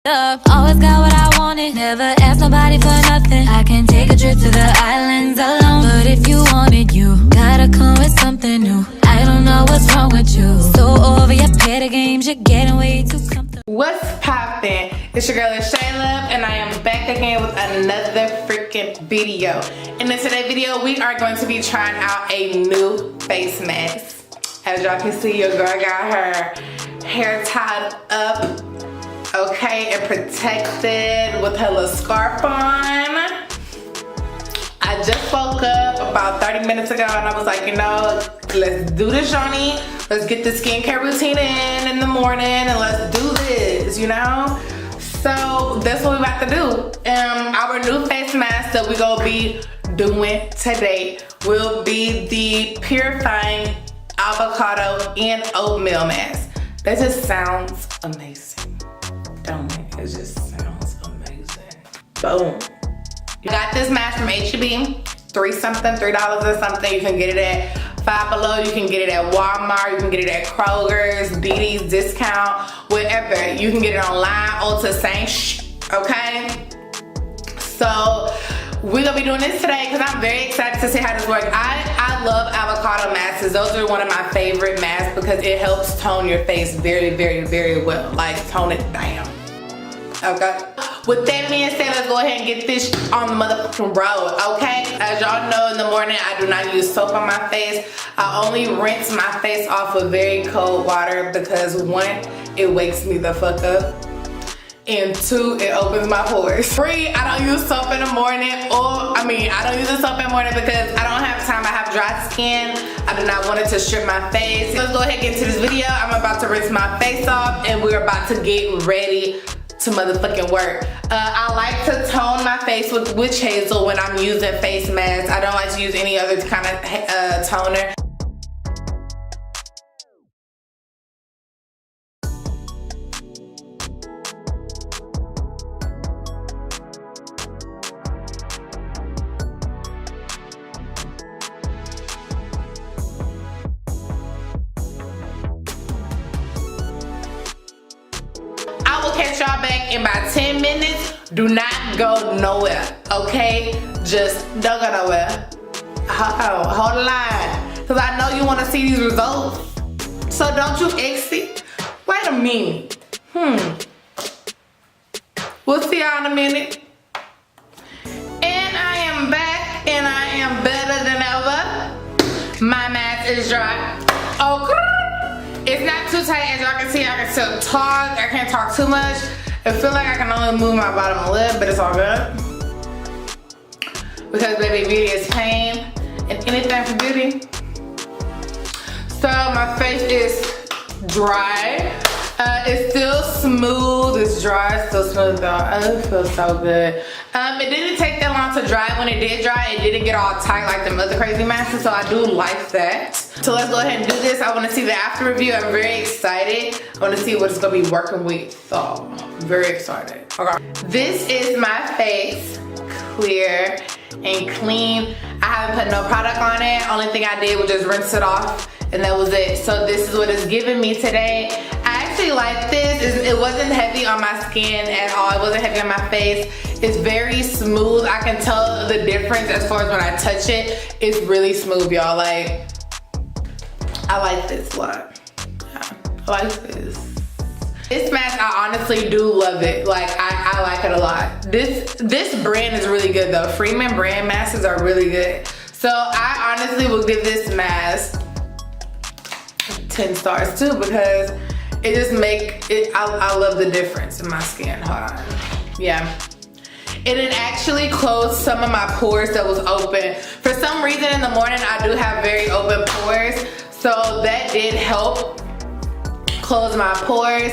up. Always got what I wanted, never asked nobody for nothing. I can take a trip to the islands alone, but if you want it, you gotta come with something new. I don't know what's wrong with you. So over your petty games, you're getting way too comfortable. What's poppin'? It's your girl Shayla, and I am back again with another freaking video. And in today's video, we are going to be trying out a new face mask. As y'all can see, your girl got her hair tied up, okay, and protected with her little scarf on. I just woke up about 30 minutes ago and I was like, you know, let's do this, Johnny. Let's get the skincare routine in the morning and let's do this, you know? So that's what we about to do. Our new face mask that we gonna be doing today will be the purifying avocado and oatmeal mask. That just sounds amazing, don't it? It just sounds amazing. Boom. You got this mask from H-E-B, $3 or something. You can get it at Five Below, you can get it at Walmart, you can get it at Kroger's, DD's discount, wherever. You can get it online, Ulta, same okay? So we're gonna be doing this today because I'm very excited to see how this works. I love avocado masks. Those are one of my favorite masks because it helps tone your face very, very, very well. Like tone it down, okay? With that being said, let's go ahead and get this on the motherfucking road, okay? As y'all know, in the morning, I do not use soap on my face. I only rinse my face off with very cold water because one, it wakes me the fuck up. And two, it opens my pores. Three, I don't use soap in the morning, I don't use the soap in the morning because I don't have time. I have dry skin. I do not want it to strip my face. Let's go ahead and get into this video. I'm about to rinse my face off and we're about to get ready to motherfucking work. I like to tone my face with witch hazel when I'm using face masks. I don't like to use any other kind of toner. I will catch y'all back in about 10 minutes. Do not go nowhere, okay? Just don't go nowhere. Hold the line. Because I know you want to see these results. So don't you exit. Wait a minute. We'll see y'all in a minute. And I am back and I am better than ever. My mask is dry. Okay. It's not too tight, as y'all can see. I can still talk. I can't talk too much. I feel like I can only move my bottom lip, but it's all good. Because baby, beauty is pain and anything for beauty. So my face is dry. It's still smooth. It's dry. It's still smooth though. Oh, it feels so good. It didn't take that long to dry. When it did dry, it didn't get all tight like the other crazy masks, so I do like that. So let's go ahead and do this. I want to see the after review. I'm very excited. I want to see what it's going to be working with. So, very excited. Okay. This is my face. Clear and clean. I haven't put no product on it. Only thing I did was just rinse it off. And that was it. So this is what it's giving me today. I actually like this. It wasn't heavy on my skin at all. It wasn't heavy on my face. It's very smooth. I can tell the difference as far as when I touch it. It's really smooth, y'all. Like, I like this a lot. Yeah, I like this. This mask, I honestly do love it. Like, I like it a lot. This brand is really good though. Freeman brand masks are really good. So I honestly will give this mask 10 stars too because it just make it, I love the difference in my skin. Hold on. Yeah. And it actually closed some of my pores that was open. For some reason in the morning I do have very open pores. So that did help close my pores.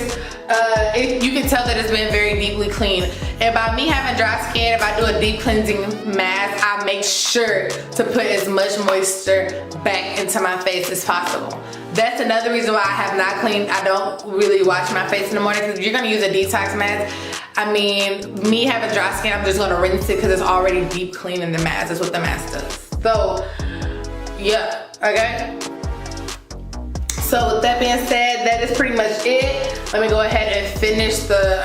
You can tell that it's been very deeply cleaned. And by me having dry skin, if I do a deep cleansing mask, I make sure to put as much moisture back into my face as possible. That's another reason why I have not cleaned. I don't really wash my face in the morning because if you're gonna use a detox mask, I mean, me having dry skin, I'm just gonna rinse it because it's already deep clean in the mask. That's what the mask does. So, yeah, okay? So with that being said, that is pretty much it. Let me go ahead and finish the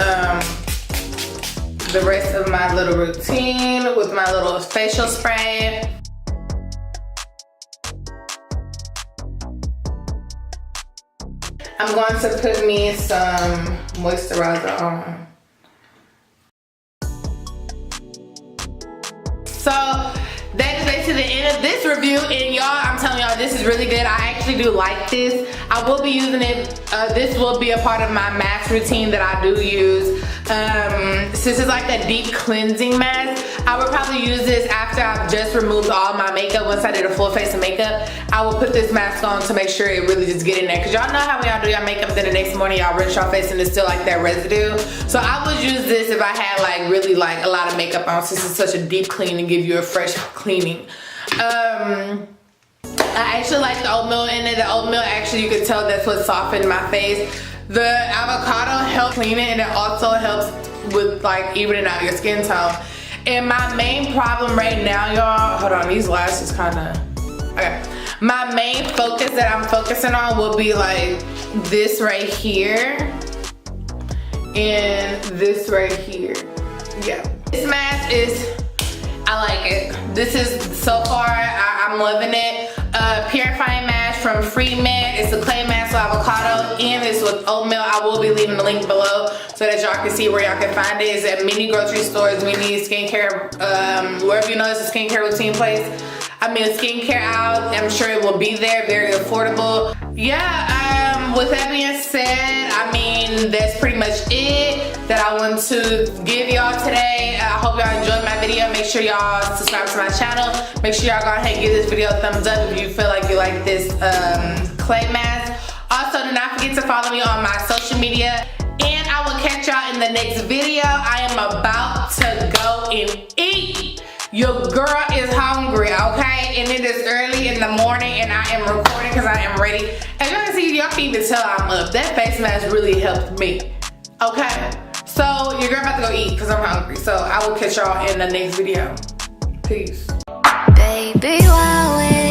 the rest of my little routine with my little facial spray. I'm going to put me some moisturizer on. So that is basically the end of this review, and y'all, I'm telling y'all, this is really good. I actually do like this. I will be using it. This will be a part of my mask routine that I do use. Since it's like a deep cleansing mask, I would probably use this after I've just removed all my makeup. Once I did a full face of makeup, I will put this mask on to make sure it really just get in there. Cause y'all know how when y'all do your makeup, then the next morning y'all rinse your face and it's still like that residue. So I would use this if I had like really like a lot of makeup on, since it's such a deep clean and give you a fresh cleaning. I actually like the oatmeal in it. The oatmeal, actually, you can tell that's what softened my face. The avocado helps clean it, and it also helps with like evening out your skin tone. And my main problem right now, y'all, hold on, these lashes kinda, okay. My main focus that I'm focusing on will be like this right here and this right here. Yeah. This mask is, I like it. This is, so far, I'm loving it. Purifying mask from Freeman. It's a clay mask with avocado, and it's with oatmeal. I will be leaving the link below so that y'all can see where y'all can find it. It's at many grocery stores, many skincare, wherever you know it's a skincare routine place. I mean, a skincare out. I'm sure it will be there, very affordable. Yeah, with that being said, I mean, that's pretty much it that I want to give y'all today. I hope y'all enjoyed my video. Make sure y'all subscribe to my channel. Make sure y'all go ahead and give this video a thumbs up if you feel like you like this clay mask. Also, do not forget to follow me on my social media. And I will catch y'all in the next video. I am about to go and eat. Your girl is hungry, okay? And it is early in the morning and I am recording because I am ready. As y'all can see, y'all can even tell I'm up. That face mask really helped me, okay? So your girl about to go eat because I'm hungry. So I will catch y'all in the next video. Peace. Baby, while we're